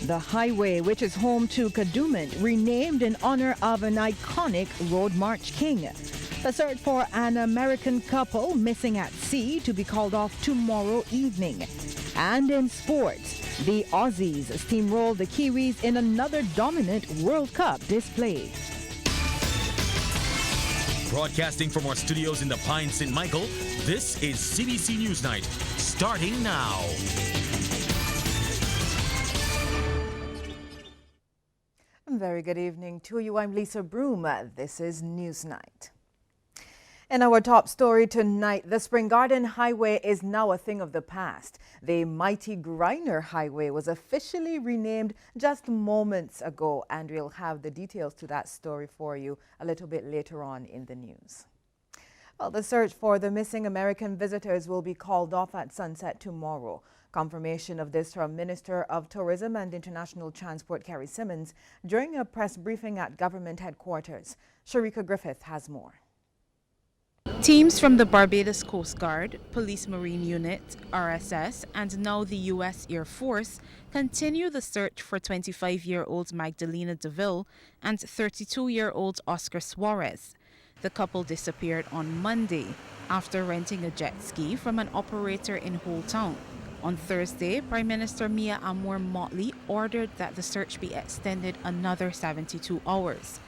The highway, which is home to Kadooment, renamed in honor of an iconic Road March king. The search for an American couple missing at sea to be called off tomorrow evening. And in sports, the Aussies steamrolled the Kiwis in another dominant World Cup display. Broadcasting from our studios in the Pine St. Michael, this is CBC Newsnight, starting now. Very good evening to you. I'm Lisa Broom. This is Newsnight. In our top story tonight, the Spring Garden Highway is now a thing of the past. The mighty Griner Highway was officially renamed just moments ago, and we'll have the details to that story for you a little bit later on in the news. Well, the search for the missing American visitors will be called off at sunset tomorrow. Confirmation of this from Minister of Tourism and International Transport Carrie Symonds during a press briefing at government headquarters. Sharika Griffith has more. Teams from the Barbados Coast Guard, Police Marine Unit, RSS, and now the U.S. Air Force continue the search for 25-year-old Magdalena DeVille and 32-year-old Oscar Suarez. The couple disappeared on Monday after renting a jet ski from an operator in Whole Town. On Thursday, Prime Minister Mia Amour-Motley ordered that the search be extended another 72 hours.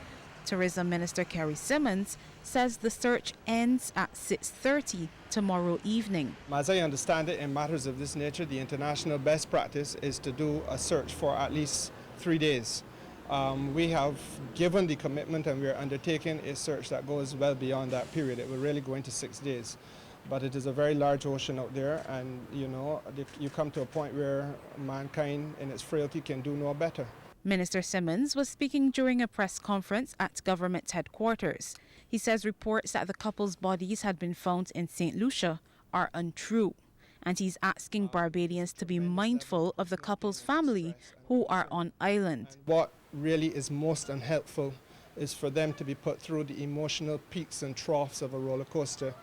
Tourism Minister Carrie Symonds says the search ends at 6:30 tomorrow evening. As I understand it, in matters of this nature, the international best practice is to do a search for at least 3 days. We have given the commitment and we are undertaking a search that goes well beyond that period. It will really go into 6 days. But it is a very large ocean out there, and you come to a point where mankind in its frailty can do no better. Minister Symonds was speaking during a press conference at government headquarters. He says reports that the couple's bodies had been found in St. Lucia are untrue, and he's asking Barbadians to be mindful of the couple's family who are on island. What really is most unhelpful is for them to be put through the emotional peaks and troughs of a roller coaster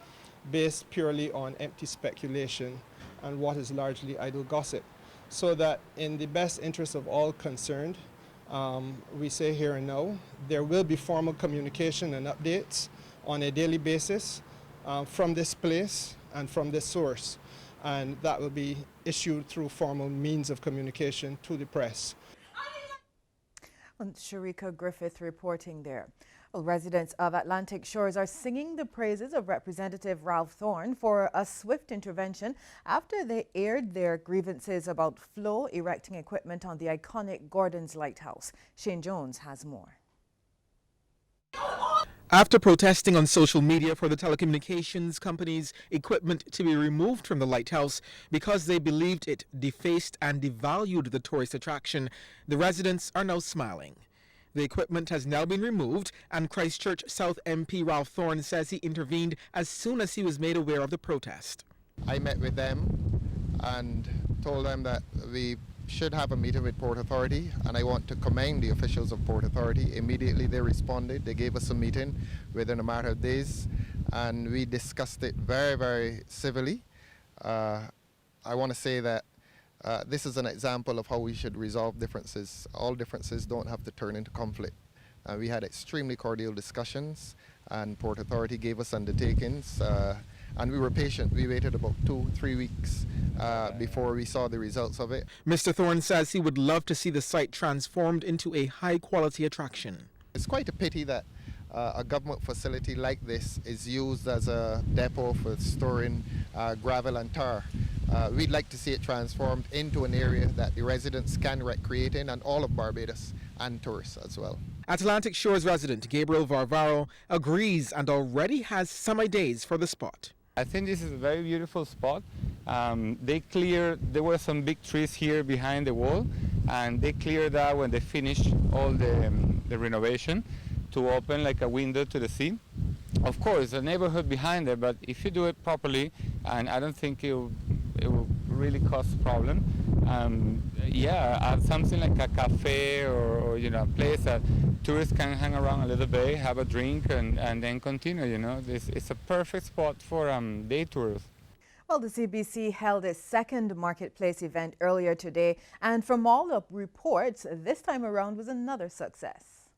based purely on empty speculation and what is largely idle gossip. So that in the best interest of all concerned, we say here and now, there will be formal communication and updates on a daily basis from this place and from this source. And that will be issued through formal means of communication to the press. And Sharika Griffith reporting there. Well, residents of Atlantic Shores are singing the praises of Representative Ralph Thorne for a swift intervention after they aired their grievances about flow erecting equipment on the iconic Gordon's Lighthouse. Shane Jones has more. After protesting on social media for the telecommunications company's equipment to be removed from the lighthouse because they believed it defaced and devalued the tourist attraction, the residents are now smiling. The equipment has now been removed, and Christchurch South MP Ralph Thorne says he intervened as soon as he was made aware of the protest. I met with them and told them that we should have a meeting with Port Authority, and I want to commend the officials of Port Authority. Immediately they responded. They gave us a meeting within a matter of days, and we discussed it very, very civilly. I want to say that this is an example of how we should resolve differences. All differences don't have to turn into conflict. We had extremely cordial discussions, and Port Authority gave us undertakings, and we were patient. We waited about 2-3 weeks before we saw the results of it. Mr. Thorne says he would love to see the site transformed into a high-quality attraction. It's quite a pity that a government facility like this is used as a depot for storing gravel and tar. We'd like to see it transformed into an area that the residents can recreate in, and all of Barbados and tourists as well. Atlantic Shores resident Gabriel Varvaro agrees and already has some ideas for the spot. I think this is a very beautiful spot. There were some big trees here behind the wall, and they cleared that when they finished all the renovation to open like a window to the sea. Of course, a neighborhood behind there, but if you do it properly, and I don't think it will really cause a problem. Something like a cafe or a place that tourists can hang around a little bit, have a drink, and then continue. It's a perfect spot for day tours. Well, the CBC held its second marketplace event earlier today, and from all the reports, this time around was another success.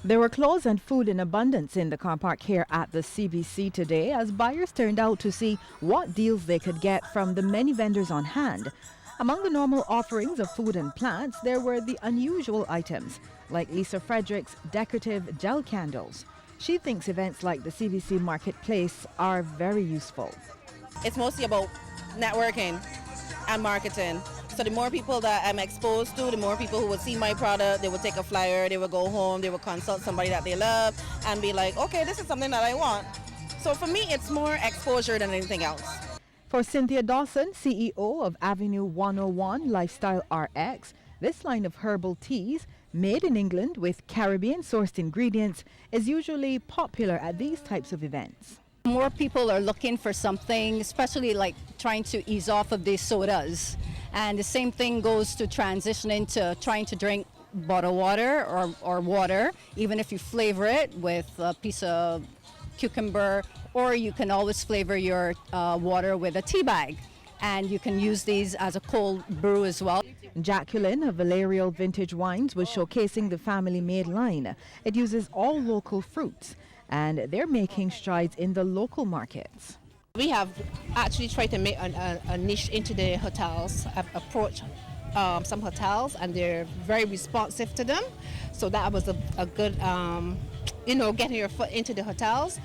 There were clothes and food in abundance in the car park here at the CBC today as buyers turned out to see what deals they could get from the many vendors on hand. Among the normal offerings of food and plants, there were the unusual items, like Lisa Frederick's decorative gel candles. She thinks events like the CBC Marketplace are very useful. It's mostly about networking and marketing. So the more people that I'm exposed to, the more people who would see my product, they would take a flyer, they would go home, they would consult somebody that they love and be like, okay, this is something that I want. So for me, it's more exposure than anything else. For Cynthia Dawson, CEO of Avenue 101 Lifestyle RX, this line of herbal teas, made in England with Caribbean-sourced ingredients, is usually popular at these types of events. More people are looking for something, especially like trying to ease off of these sodas. And the same thing goes to transitioning to trying to drink bottled water or water, even if you flavor it with a piece of cucumber, or you can always flavor your water with a tea bag. And you can use these as a cold brew as well. Jacqueline of Valerial Vintage Wines was showcasing the family-made line. It uses all local fruits, and they're making strides in the local markets. We have actually tried to make a niche into the hotels. I've approached some hotels and they're very responsive to them. So that was a good, getting your foot into the hotels.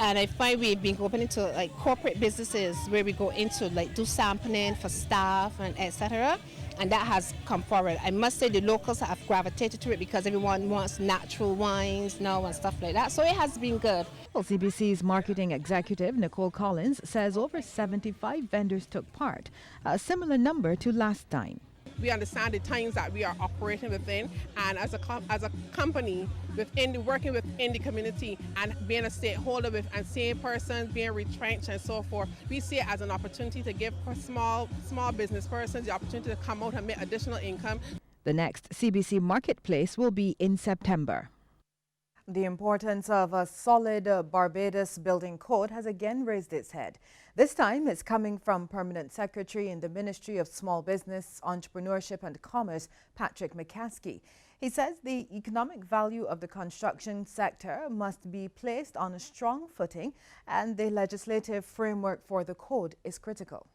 And I find we've been going into like corporate businesses where we go into like do sampling for staff and etc. And that has come forward. I must say the locals have gravitated to it because everyone wants natural wines now and stuff like that. So it has been good. Well, CBC's marketing executive, Nicole Collins, says over 75 vendors took part, a similar number to last time. We understand the times that we are operating within, and as a company working within the community and being a stakeholder with and seeing persons being retrenched and so forth, we see it as an opportunity to give small business persons the opportunity to come out and make additional income. The next CBC Marketplace will be in September. The importance of a solid Barbados building code has again raised its head. This time it's coming from Permanent Secretary in the Ministry of Small Business, Entrepreneurship and Commerce, Patrick McCaskey. He says the economic value of the construction sector must be placed on a strong footing, and the legislative framework for the code is critical.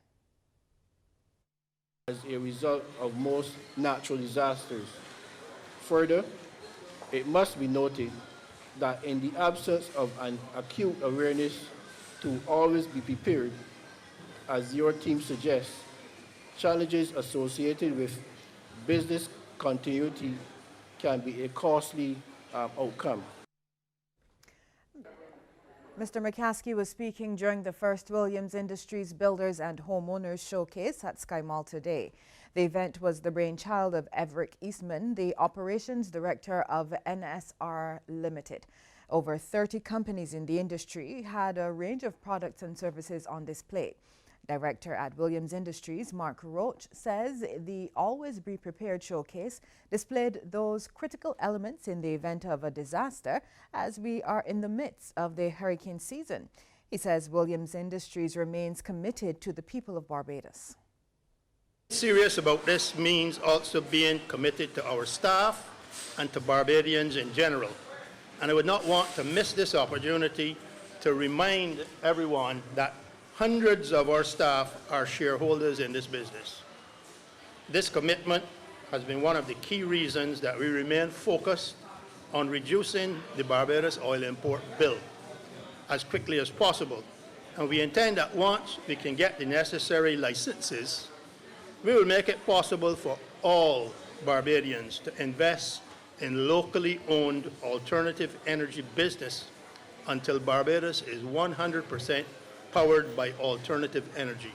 As a result of most natural disasters. Further, it must be noted that in the absence of an acute awareness to always be prepared, as your team suggests, challenges associated with business continuity can be a costly outcome. Mr. McCaskey was speaking during the first Williams Industries Builders and Homeowners Showcase at Sky Mall today. The event was the brainchild of Everick Eastman, the operations director of NSR Limited. Over 30 companies in the industry had a range of products and services on display. Director at Williams Industries, Mark Roach, says the Always Be Prepared showcase displayed those critical elements in the event of a disaster as we are in the midst of the hurricane season. He says Williams Industries remains committed to the people of Barbados. Serious about this means also being committed to our staff and to Barbadians in general. And I would not want to miss this opportunity to remind everyone that hundreds of our staff are shareholders in this business. This commitment has been one of the key reasons that we remain focused on reducing the Barbados oil import bill as quickly as possible. And we intend that once we can get the necessary licenses, we will make it possible for all Barbadians to invest in locally owned alternative energy business until Barbados is 100% powered by alternative energy.